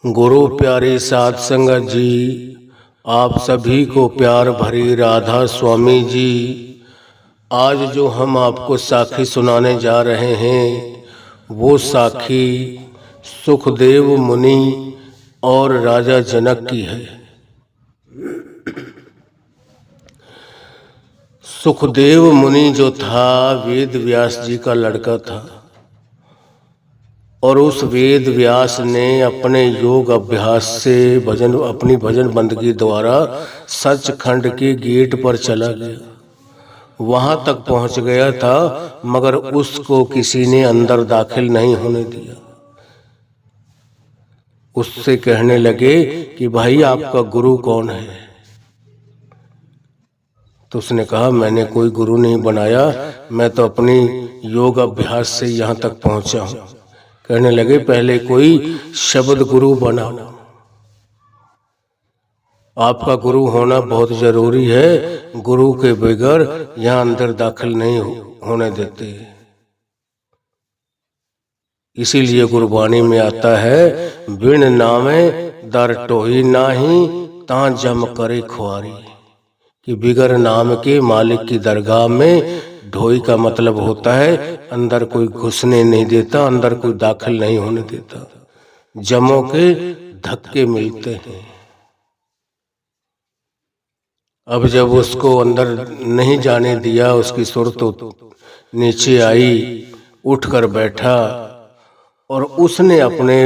गुरु प्यारी साध संगत जी, आप सभी को प्यार भरी राधा स्वामी जी। आज जो हम आपको साखी सुनाने जा रहे हैं वो साखी सुखदेव मुनि और राजा जनक की है। सुखदेव मुनि जो था वेद व्यास जी का लड़का था और उस वेद व्यास ने अपने योग अभ्यास से अपनी भजन बंदगी द्वारा सचखंड के गेट पर चला गया। वहां तक पहुंच गया था मगर उसको किसी ने अंदर दाखिल नहीं होने दिया। उससे कहने लगे कि भाई आपका गुरु कौन है? तो उसने कहा मैंने कोई गुरु नहीं बनाया, मैं तो अपनी योग अभ्यास से यहाँ तक पहुंचा हूं। कहने लगे पहले कोई शब्द गुरु बनाओ, आपका गुरु होना बहुत जरूरी है। गुरु के बगैर यहाँ अंदर दाखिल नहीं होने देते। इसीलिए गुरबानी में आता है बिन नामे दर टोही नाही ता जम करे खुआरी, कि बिगर नाम के मालिक की दरगाह में ढोई का मतलब होता है अंदर कोई घुसने नहीं देता, अंदर कोई दाखिल नहीं होने देता। जमों के धक्के मिलते हैं। अब जब उसको अंदर नहीं जाने दिया, उसकी सुर तो नीचे आई, उठकर बैठा और उसने अपने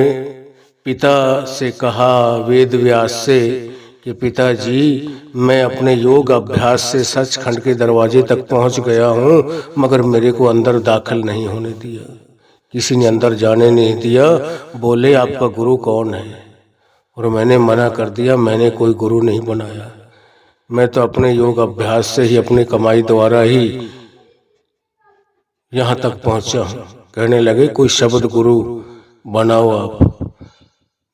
पिता से कहा, वेद व्यास से, कि पिताजी मैं अपने योग अभ्यास से सचखंड के दरवाजे तक पहुंच गया हूं मगर मेरे को अंदर दाखिल नहीं होने दिया, किसी ने अंदर जाने नहीं दिया। बोले आपका गुरु कौन है? और मैंने मना कर दिया, मैंने कोई गुरु नहीं बनाया, मैं तो अपने योग अभ्यास से ही अपनी कमाई द्वारा ही यहाँ तक पहुंचा हूँ। कहने लगे कोई शब्द गुरु बनाओ आप,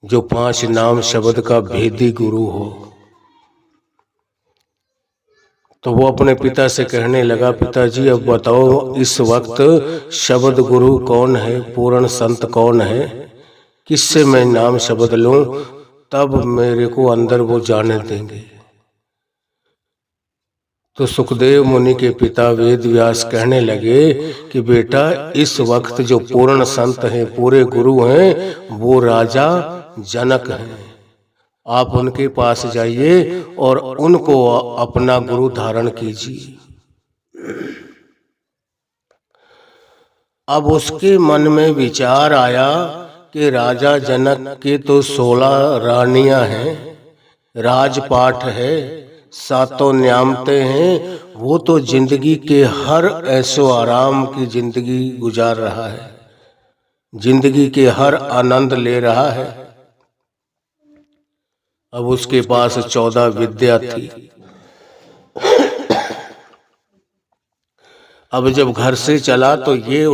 जो 5 नाम शब्द का भेदी गुरु हो। तो वो अपने पिता से कहने लगा पिताजी अब बताओ इस वक्त शब्द गुरु कौन है, पूर्ण संत कौन है, किससे मैं नाम शब्द लूं तब मेरे को अंदर वो जाने देंगे। तो सुखदेव मुनि के पिता वेद व्यास कहने लगे कि बेटा इस वक्त जो पूर्ण संत हैं, पूरे गुरु हैं, वो राजा जनक हैं। आप उनके पास जाइए और उनको अपना गुरु धारण कीजिए। अब उसके मन में विचार आया कि राजा जनक के तो 16 रानियां हैं, राजपाट है, 7 न्यामते हैं, वो तो जिंदगी के हर ऐशो आराम की जिंदगी गुजार रहा है, जिंदगी के हर आनंद ले रहा है। अब उसके पास 14 विद्या थी। अब जब घर से चला तो ये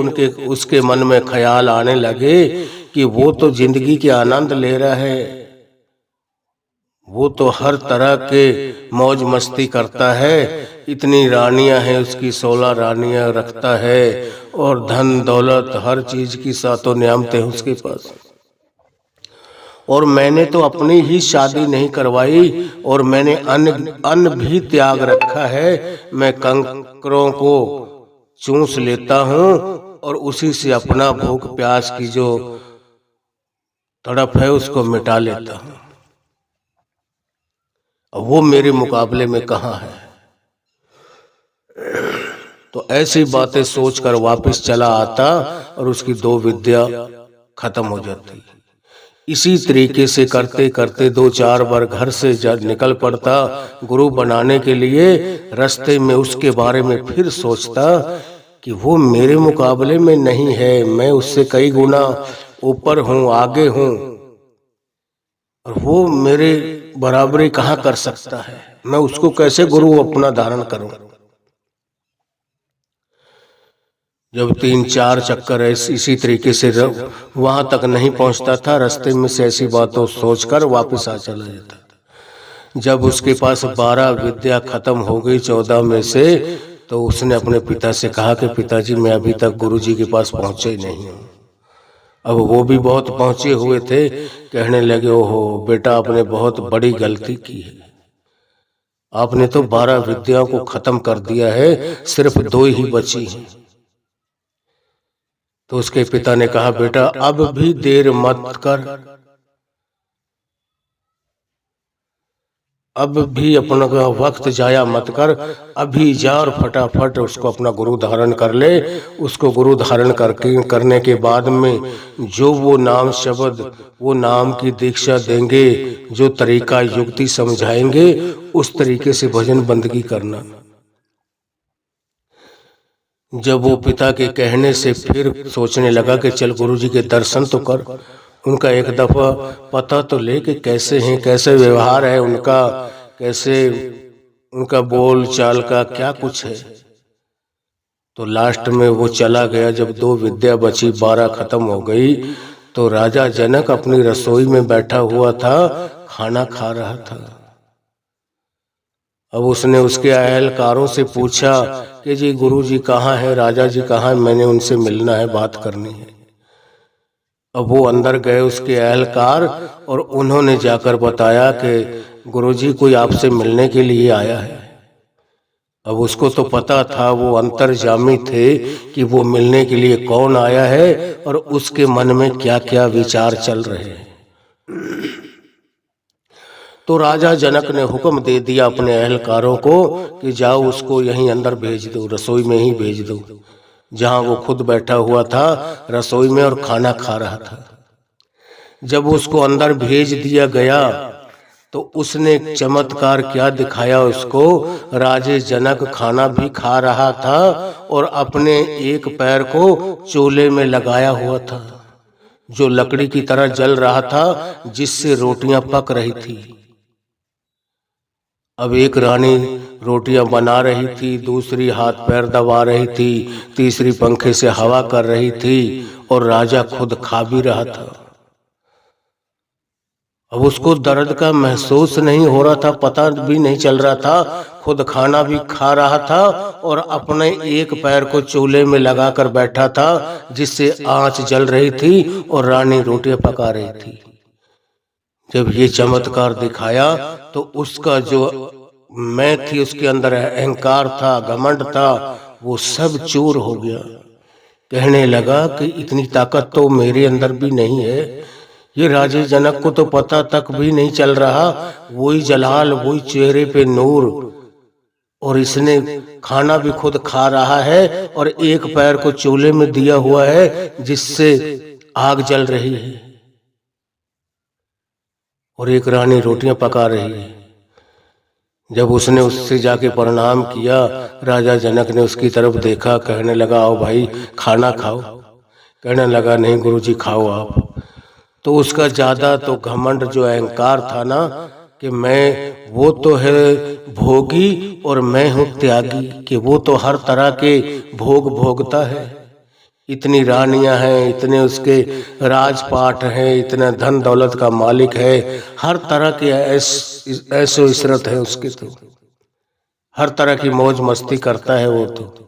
उसके मन में ख्याल आने लगे कि वो तो जिंदगी के आनंद ले रहा है, वो तो हर तरह के मौज मस्ती करता है, इतनी रानियां हैं उसकी, 16 रानियां रखता है और धन दौलत हर चीज की 7 नियामतें हैं उसके पास। और मैंने तो अपनी ही शादी नहीं करवाई और मैंने अन्न भी त्याग रखा है, मैं कंकरों को चूस लेता हूं और उसी से अपना भूख प्यास की जो तड़प है उसको मिटा लेता हूं। वो मेरे मुकाबले में कहां है? तो ऐसी बातें सोचकर वापस चला आता और उसकी 2 विद्या खत्म हो जाती। इसी तरीके से करते करते 2-4 बार घर से निकल पड़ता गुरु बनाने के लिए। रास्ते में उसके बारे में फिर सोचता कि वो मेरे मुकाबले में नहीं है, मैं उससे कई गुना ऊपर हूं, आगे हूं, और वो मेरे बराबरी कहां कर सकता है, मैं उसको कैसे गुरु अपना धारण करूं। जब 3-4 चक्कर इसी तरीके से वहां तक नहीं पहुंचता था, रास्ते में से ऐसी बातों सोचकर वापस आ चला जाता था। जब उसके पास 12 विद्या खत्म हो गई 14 में से, तो उसने अपने पिता से कहा कि पिताजी मैं अभी तक गुरुजी के पास पहुंचे ही नहीं हूं। अब वो भी बहुत पहुंचे हुए थे, कहने लगे, ओहो बेटा, आपने बहुत बड़ी गलती की है। आपने तो 12 विद्याओं को खत्म कर दिया है, सिर्फ 2 ही बची हैं। तो उसके पिता ने कहा, बेटा अब भी देर मत कर, अब भी अपना वक्त जाया मत कर, अभी जा और फटाफट उसको अपना गुरु धारण कर ले। उसको गुरु धारण करने के बाद में जो वो नाम शब्द, वो नाम की दीक्षा देंगे, जो तरीका युक्ति समझाएंगे, उस तरीके से भजन बंदगी करना। जब वो पिता के कहने से फिर सोचने लगा कि चल गुरुजी के दर्शन तो कर, उनका एक दफा पता तो ले कि कैसे हैं, कैसे व्यवहार है उनका, कैसे उनका बोल चाल का क्या कुछ है। तो लास्ट में वो चला गया। जब 2 विद्या बची, 12 खत्म हो गई, तो राजा जनक अपनी रसोई में बैठा हुआ था, खाना खा रहा था। अब उसने उसके अहलकारों से पूछा कि जी गुरुजी कहाँ है, राजा जी कहाँ है, मैंने उनसे मिलना है, बात करनी है। अब वो अंदर गए उसके अहलकार, और उन्होंने जाकर बताया कि गुरुजी कोई आपसे मिलने के लिए आया है। अब उसको तो पता था, वो अंतर्जामी थे कि वो मिलने के लिए कौन आया है और उसके मन में क्या क्या विचार चल रहे हैं। तो राजा जनक ने हुक्म दे दिया अपने अहलकारों को कि जाओ उसको यहीं अंदर भेज दो, रसोई में ही भेज दो, जहां वो खुद बैठा हुआ था रसोई में और खाना खा रहा था। जब उसको अंदर भेज दिया गया तो उसने चमत्कार क्या दिखाया उसको। राजे जनक खाना भी खा रहा था और अपने एक पैर को चूल्हे में लगाया हुआ था, जो लकड़ी की तरह जल रहा था, जिससे रोटियां पक रही थी। अब एक रानी रोटियां बना रही थी, दूसरी हाथ पैर दबा रही थी, तीसरी पंखे से हवा कर रही थी, और राजा खुद खा भी रहा था। अब उसको दर्द का महसूस नहीं हो रहा था, पता भी नहीं चल रहा था, खुद खाना भी खा रहा था और अपने एक पैर को चूल्हे में लगाकर बैठा था, जिससे आंच जल रही थी और रानी रोटियां पका रही थी। जब ये चमत्कार दिखाया तो उसका जो मैं थी, उसके अंदर अहंकार था, घमंड था, वो सब चूर हो गया। कहने लगा कि इतनी ताकत तो मेरे अंदर भी नहीं है। ये राजे जनक को तो पता तक भी नहीं चल रहा, वही जलाल, वही चेहरे पे नूर, और इसने खाना भी खुद खा रहा है और एक पैर को चूल्हे में दिया हुआ है, जिससे आग जल रही है, और एक रानी रोटियां पका रही है। जब उसने उससे जाके प्रणाम किया, राजा जनक ने उसकी तरफ देखा, कहने लगा आओ भाई खाना खाओ। कहने लगा नहीं गुरुजी खाओ आप। तो उसका ज्यादा तो घमंड जो अहंकार था ना, कि मैं, वो तो है भोगी और मैं हूं त्यागी, कि वो तो हर तरह के भोग भोगता है, इतनी रानियां हैं, इतने उसके राजपाट हैं, इतना धन दौलत का मालिक है, हर तरह के ऐसो इशरत है उसके, तो हर तरह की मौज मस्ती करता है वो तो।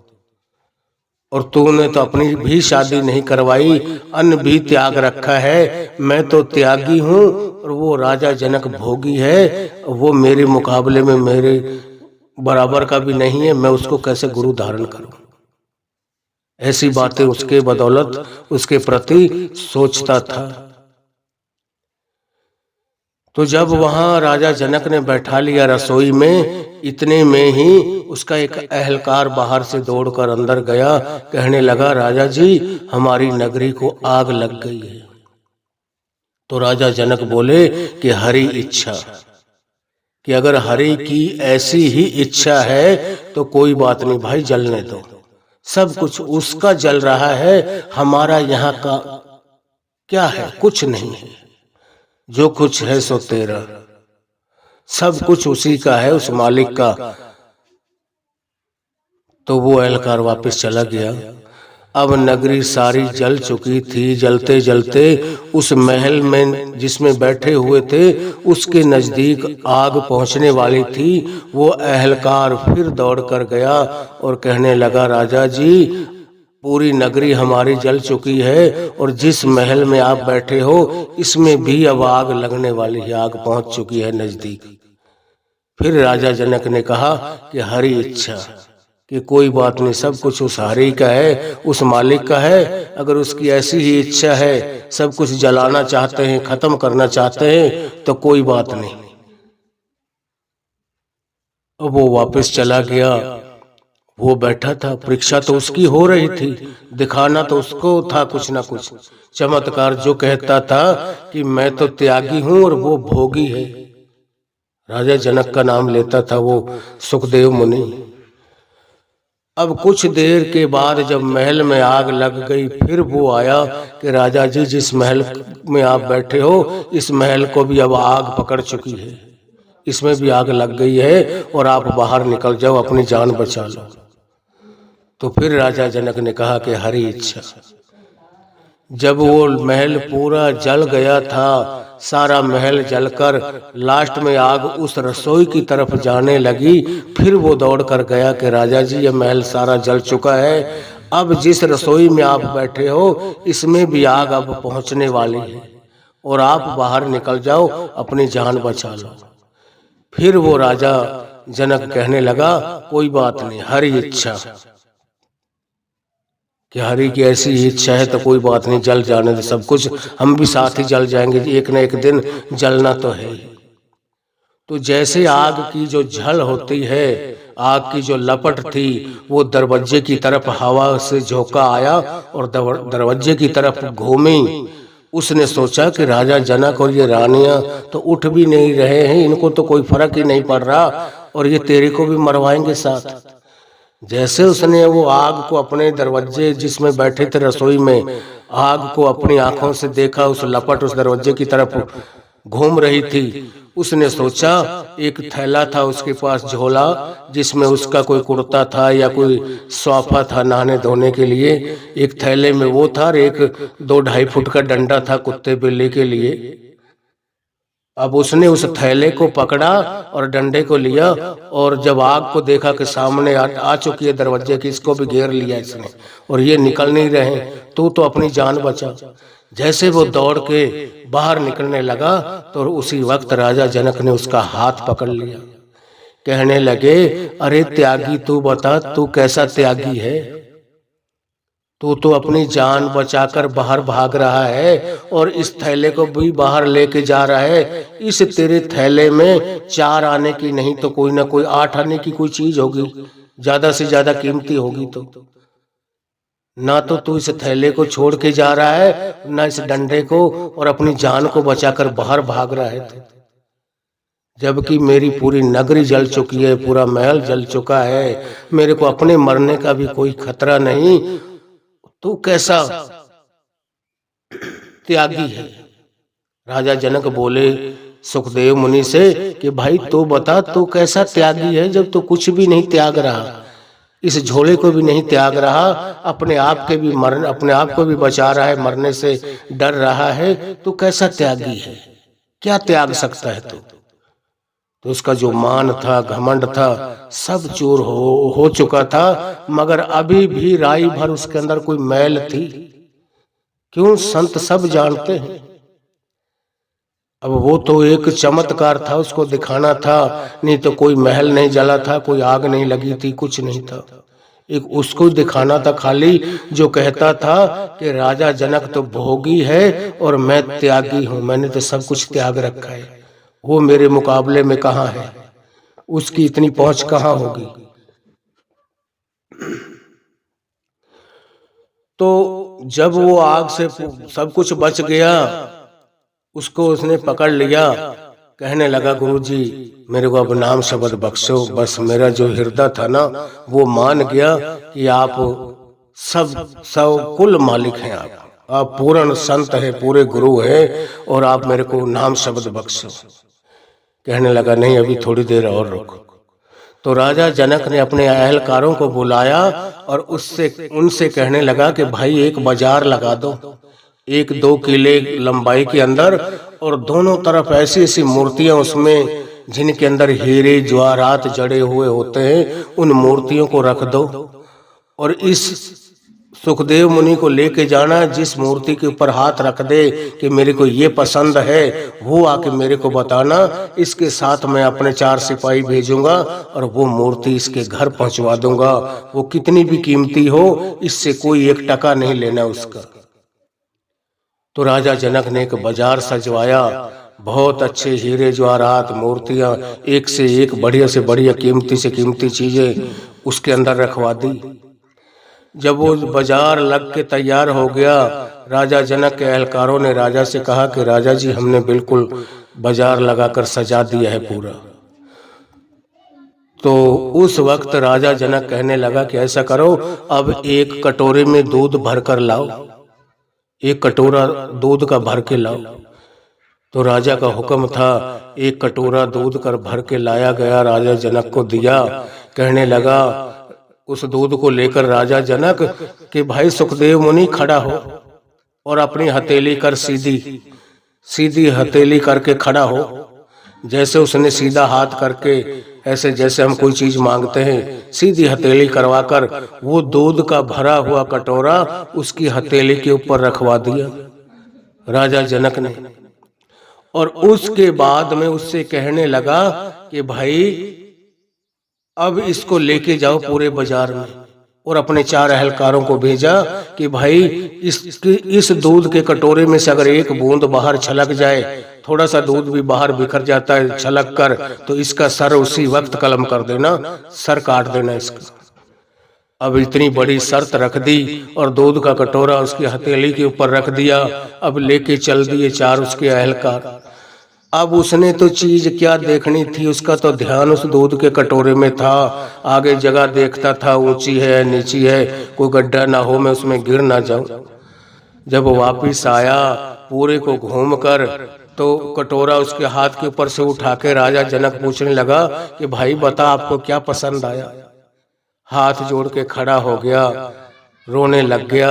और तूने तो अपनी भी शादी नहीं करवाई, अन्न भी त्याग रखा है, मैं तो त्यागी हूँ और वो राजा जनक भोगी है, वो मेरे मुकाबले में मेरे बराबर का भी नहीं है, मैं उसको कैसे गुरु धारण करूं। ऐसी बातें उसके बदौलत उसके प्रति सोचता था। तो जब वहां राजा जनक ने बैठा लिया रसोई में, इतने में ही उसका एक अहलकार बाहर से दौड़कर अंदर गया, कहने लगा राजा जी हमारी नगरी को आग लग गई है। तो राजा जनक बोले कि हरि इच्छा, कि अगर हरि की ऐसी ही इच्छा है तो कोई बात नहीं भाई, जलने दो, सब कुछ उसका जल रहा है, हमारा यहाँ का क्या है, कुछ नहीं है, जो कुछ है सो तेरा, सब कुछ उसी का है, उस मालिक का। तो वो अहलकार वापस चला गया। अब नगरी सारी जल चुकी थी, जलते जलते उस महल में जिसमें बैठे हुए थे उसके नजदीक आग पहुंचने वाली थी। वो अहलकार फिर दौड़ कर गया और कहने लगा राजा जी पूरी नगरी हमारी जल चुकी है और जिस महल में आप बैठे हो इसमें भी अब आग लगने वाली है, आग पहुंच चुकी है नजदीक। फिर राजा जनक ने कहा कि हरि इच्छा, कि कोई बात नहीं, सब कुछ उस हरि का है, उस मालिक का है। अगर उसकी ऐसी ही इच्छा है, सब कुछ जलाना चाहते हैं, खत्म करना चाहते हैं, तो कोई बात नहीं। अब वो वापस चला गया। वो बैठा था, परीक्षा तो उसकी हो रही थी, दिखाना तो उसको था कुछ ना कुछ चमत्कार, जो कहता था कि मैं तो त्यागी हूं और वो भोगी है। राजा जनक का नाम लेता था वो सुखदेव मुनि। अब कुछ देर के बाद जब महल में आग लग गई, फिर वो आया कि राजा जी, जिस महल में आप बैठे हो इस महल को भी अब आग पकड़ चुकी है, इसमें भी आग लग गई है और आप बाहर निकल जाओ, अपनी जान बचा लो। तो फिर राजा जनक ने कहा कि हरि इच्छा। जब वो महल पूरा जल गया था, सारा महल जलकर लास्ट में आग उस रसोई की तरफ जाने लगी, फिर वो दौड़ कर गया कि राजा जी, ये महल सारा जल चुका है, अब जिस रसोई में आप बैठे हो इसमें भी आग अब पहुंचने वाली है और आप बाहर निकल जाओ, अपनी जान बचा लो। फिर वो राजा जनक कहने लगा, कोई बात नहीं, हरि इच्छा, कि हरि की ऐसी इच्छा है तो कोई बात नहीं, जल जाने दे सब कुछ, हम भी साथ ही जल जाएंगे, एक न एक दिन जलना तो है ही। तो जैसे आग की जो झल होती है, आग की जो लपट थी, वो दरवाजे की तरफ हवा से झोंका आया और दरवाजे की तरफ घूमी। उसने सोचा कि राजा जनक और ये रानियां तो उठ भी नहीं रहे हैं, इनको तो कोई फर्क ही नहीं पड़ रहा और ये तेरे को भी मरवाएंगे साथ। जैसे उसने वो आग को अपने दरवाजे जिसमें बैठे थे रसोई में, आग को अपनी आंखों से देखा, उस लपट उस दरवाजे की तरफ घूम रही थी। उसने सोचा, एक थैला था उसके पास, झोला, जिसमें उसका कोई कुर्ता था या कोई सोफा था नहाने धोने के लिए, एक थैले में वो था और एक 2-2.5 फुट का डंडा था कुत्ते बिल्ली के लिए। अब उसने उस थैले को पकड़ा और डंडे को लिया और जब आग को देखा कि सामने आ चुकी है दरवाजे की, इसको भी घेर लिया इसने और ये निकल नहीं रहे, तो अपनी जान बचा। जैसे वो दौड़ के बाहर निकलने लगा तो उसी वक्त राजा जनक ने उसका हाथ पकड़ लिया। कहने लगे, अरे त्यागी, तू बता, तू कैसा त्यागी है? तू तो अपनी जान बचाकर बाहर भाग रहा है और इस थैले को भी बाहर लेके जा रहा है। इस तेरे थैले में 4 आने की नहीं तो कोई ना कोई 8 आने की कोई चीज होगी, ज्यादा से ज्यादा कीमती होगी। तो ना तो तू इस थैले को छोड़ के जा रहा है, ना इस डंडे को, और अपनी जान को बचाकर बाहर भाग रहा है। जबकि मेरी पूरी नगरी जल चुकी है, पूरा महल जल चुका है, मेरे को अपने मरने का भी कोई खतरा नहीं, तू कैसा त्यागी है? राजा जनक बोले सुखदेव मुनि से कि भाई तू बता, तू कैसा त्यागी है जब तू कुछ भी नहीं त्याग रहा, इस झोले को भी नहीं त्याग रहा, अपने आप को भी बचा रहा है, मरने से डर रहा है, तू कैसा त्यागी है? क्या त्याग सकता है तू? तो उसका जो मान था, घमंड था, सब चूर हो चुका था, मगर अभी भी राई भर उसके अंदर कोई मैल थी। क्यों? संत सब जानते हैं। अब वो तो एक चमत्कार था, उसको दिखाना था, नहीं तो कोई महल नहीं जला था, कोई आग नहीं लगी थी, कुछ नहीं था, एक उसको दिखाना था खाली, जो कहता था कि राजा जनक तो भोगी है और मैं त्यागी हूं, मैंने तो सब कुछ त्याग रखा है, वो मेरे मुकाबले में कहाँ है, उसकी इतनी पहुंच कहाँ होगी। तो जब वो आग से सब कुछ बच गया, उसको उसने पकड़ लिया, कहने लगा, गुरुजी मेरे को अब नाम शब्द बख्शो, बस मेरा जो हृदय था ना वो मान गया कि आप सब कुल मालिक हैं, आप पूर्ण संत है, पूरे गुरु है, और आप मेरे को नाम शब्द बख्शो। कहने लगा, नहीं अभी थोड़ी देर और रुको। तो राजा जनक ने अपने अहलकारों को बुलाया और उनसे कहने लगा कि भाई एक बाजार लगा दो, 1-2 किले लंबाई के अंदर, और दोनों तरफ ऐसी ऐसी मूर्तियां उसमें जिनके अंदर हीरे जवाहरात जड़े हुए होते हैं, उन मूर्तियों को रख दो, और इस सुखदेव मुनि को लेके जाना, जिस मूर्ति के ऊपर हाथ रख दे कि मेरे को ये पसंद है, वो आके मेरे को बताना, इसके साथ मैं अपने 4 सिपाही भेजूंगा और वो मूर्ति इसके घर पहुंचवा दूंगा। वो कितनी भी कीमती हो, इससे कोई 1 टका नहीं लेना उसका। तो राजा जनक ने एक बाजार सजवाया, बहुत अच्छे हीरे जवाहरात, मूर्तियां, एक से एक बढ़िया से बढ़िया कीमती से कीमती चीजें उसके अंदर रखवा दी। जब वो बाजार लग के तैयार हो गया, राजा जनक के एहलकारों ने राजा से कहा कि राजा जी, हमने बिल्कुल बाजार लगाकर सजा दिया है पूरा। तो उस वक्त राजा जनक कहने लगा कि ऐसा करो, अब 1 कटोरे में दूध भरकर लाओ, 1 कटोरा दूध का भर के लाओ। तो राजा का हुक्म था, 1 कटोरा दूध कर भर के लाया गया, राजा जनक को दिया। कहने लगा उस दूध को लेकर राजा जनक कि भाई सुखदेव मुनि खड़ा हो और अपनी हथेली कर सीधी हथेली करके खड़ा हो। जैसे उसने सीधा हाथ करके, ऐसे जैसे हम कोई चीज मांगते हैं, सीधी हथेली करवाकर वो दूध का भरा हुआ कटोरा उसकी हथेली के ऊपर रखवा दिया राजा जनक ने। और उसके बाद में उससे कहने लगा कि भाई अब इसको लेके जाओ पूरे बाजार में, और अपने 4 एहलकारों को भेजा कि भाई इस दूध के कटोरे में से अगर 1 बूंद बाहर छलक जाए, थोड़ा सा दूध भी बाहर बिखर जाता है छलक कर, तो इसका सर उसी वक्त कलम कर देना, सर काट देना इसका। अब इतनी बड़ी शर्त रख दी और दूध का कटोरा उसकी हथेली के ऊपर रख दिया। अब लेके चल दिए 4 उसके एहलकार। अब उसने तो चीज क्या देखनी थी, उसका तो ध्यान उस दूध के कटोरे में था। आगे जगह देखता था, ऊंची है नीची है, कोई गड्ढा ना हो, मैं उसमें गिर ना जाऊं। जब वापिस आया पूरे को घूमकर, तो कटोरा उसके हाथ के ऊपर से उठा के राजा जनक पूछने लगा कि भाई बता, आपको क्या पसंद आया। हाथ जोड़ के खड़ा हो गया, रोने लग गया,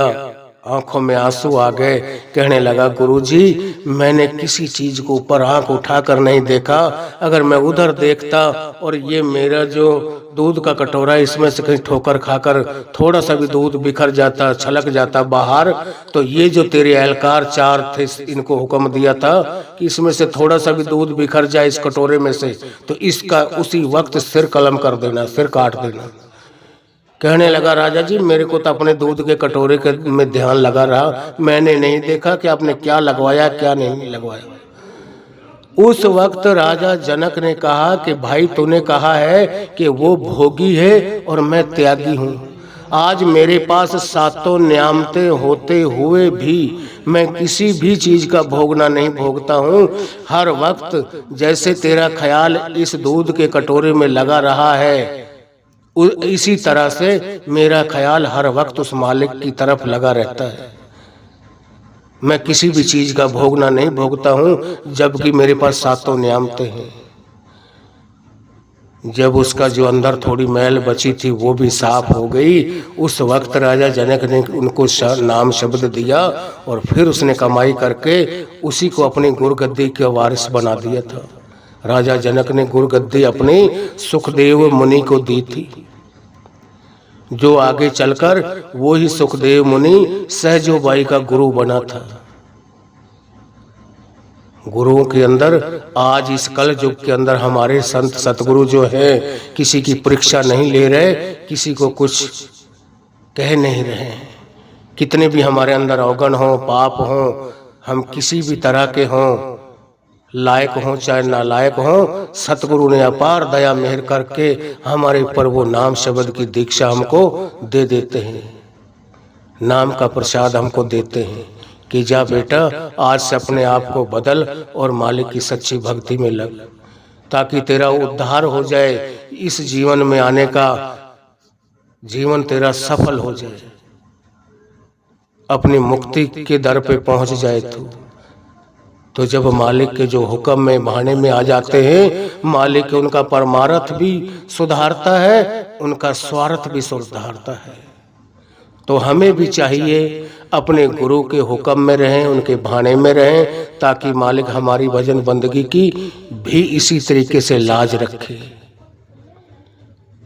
आंखों में आंसू आ गए। कहने लगा गुरुजी, मैंने किसी चीज को ऊपर आंख उठाकर नहीं देखा। अगर मैं उधर देखता और ये मेरा जो दूध का कटोरा, इसमें से कहीं ठोकर खाकर थोड़ा सा भी दूध बिखर जाता, छलक जाता बाहर, तो ये जो तेरे एहलकार 4 थे, इनको हुक्म दिया था कि इसमें से थोड़ा सा भी दूध बिखर जाए इस कटोरे में से, तो इसका उसी वक्त सिर कलम कर देना, सिर काट देना। कहने लगा राजा जी, मेरे को तो अपने दूध के कटोरे के में ध्यान लगा रहा, मैंने नहीं देखा कि आपने क्या लगवाया क्या नहीं लगवाया। उस वक्त राजा जनक ने कहा कि भाई तूने कहा है कि वो भोगी है और मैं त्यागी हूँ। आज मेरे पास 7 न्यामतें होते हुए भी मैं किसी भी चीज का भोगना नहीं भोगता हूँ। हर वक्त जैसे तेरा ख्याल इस दूध के कटोरे में लगा रहा है, इसी तरह से मेरा ख्याल हर वक्त उस मालिक की तरफ लगा रहता है। मैं किसी भी चीज का भोगना नहीं भोगता हूँ, जबकि मेरे पास 7 न्यामतें हैं। जब उसका जो अंदर थोड़ी मैल बची थी वो भी साफ हो गई, उस वक्त राजा जनक ने उनको नाम शब्द दिया और फिर उसने कमाई करके उसी को अपनी गुरगद्दी के वारिस बना दिया था। राजा जनक ने गुरगद्दी अपनी सुखदेव मुनि को दी थी, जो आगे चलकर वो ही सुखदेव मुनि सहजोबाई का गुरु बना था। गुरुओं के अंदर आज इस कल युग के अंदर हमारे संत सतगुरु जो है, किसी की परीक्षा नहीं ले रहे, किसी को कुछ कह नहीं रहे। कितने भी हमारे अंदर अवगुण हो, पाप हो, हम किसी भी तरह के हों, लायक हों चाहे नालायक हों, सतगुरु ने अपार दया मेहर करके हमारे ऊपर वो नाम शब्द की दीक्षा हमको दे देते हैं, नाम का प्रसाद हमको देते हैं कि जा बेटा आज से अपने आप को बदल और मालिक की सच्ची भक्ति में लग, ताकि तेरा उद्धार हो जाए, इस जीवन में आने का जीवन तेरा सफल हो जाए, अपनी मुक्ति के दर पे पहुंच जाए तो जब मालिक के जो हुक्म में बहाने में आ जाते हैं, मालिक उनका परमार्थ भी सुधारता है, उनका स्वार्थ भी सुधारता है। तो हमें भी चाहिए अपने गुरु के हुक्म में रहें, उनके बहाने में रहें, ताकि मालिक हमारी भजन बंदगी की भी इसी तरीके से लाज रखे।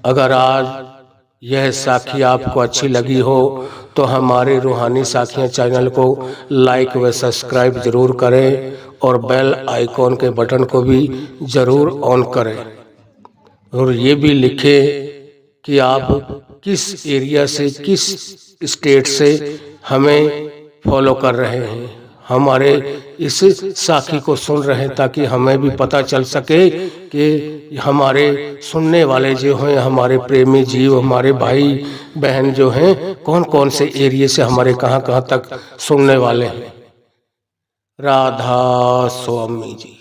अगर आज यह साखी आपको अच्छी लगी हो तो हमारे रूहानी साखियाँ चैनल को लाइक व सब्सक्राइब जरूर करें और बेल आइकॉन के बटन को भी जरूर ऑन करें और ये भी लिखें कि आप किस एरिया से, किस स्टेट से हमें फॉलो कर रहे हैं, हमारे इस साखी को सुन रहे हैं, ताकि हमें भी पता चल सके कि हमारे सुनने वाले जो हैं, हमारे प्रेमी जीव, हमारे भाई बहन जो हैं, कौन कौन से एरिया से हमारे कहाँ कहाँ तक सुनने वाले हैं। राधा स्वामी जी।